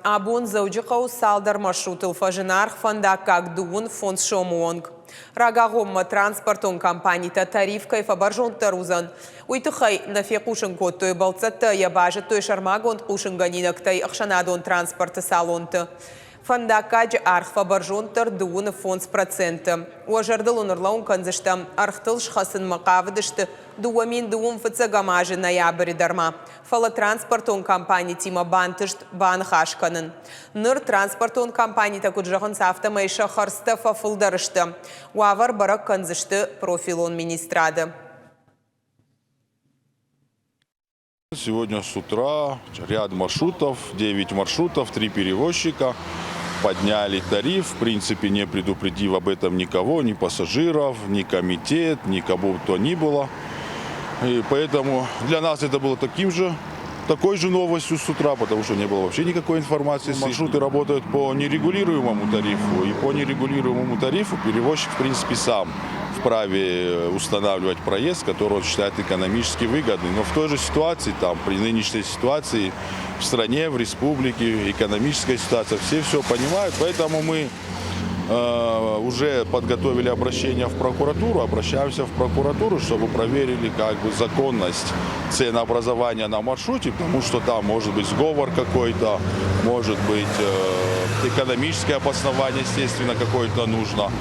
Абун заудикау салдар маршрутыл фажинарх фандакак дуун фонд шомуонг. Рагагомма транспортун компанийта тарифкай фабаржон тарузан. Уйтыхай нафекушин коттой балцатта ябажы той шармагон кушинганинактай ахшанадон транспорта салонты. Фандакач арх фабаржонтар дуун фонд процента. Уажардыл унарлаун канзышта архтыл шхасын макавдышты дуамин дуун фацагамажи ноябрь дарма. Фала транспортун компании тима бантышт бан хашканын. Ныр транспортун компании такуджаган сафтамайша харста фафылдарышты. Уавар барак канзышты профилон министрады. Сегодня с утра ряд маршрутов, 9 маршрутов, 3 перевозчика подняли тариф, в принципе, не предупредив об этом никого, ни пассажиров, ни комитет, ни кого бы то ни было. И поэтому для нас это было такой же новостью с утра, потому что не было вообще никакой информации. Маршруты работают по нерегулируемому тарифу, и по нерегулируемому тарифу перевозчик, в принципе, сам вправе устанавливать проезд, который он считает экономически выгодный. Но в той же ситуации, при нынешней ситуации в стране, в республике, экономическая ситуация, все понимают. Поэтому мы уже подготовили обращение в прокуратуру, обращаемся в прокуратуру, чтобы проверили законность ценообразования на маршруте, потому что там может быть сговор какой-то, может быть экономическое обоснование, естественно, какое-то нужно.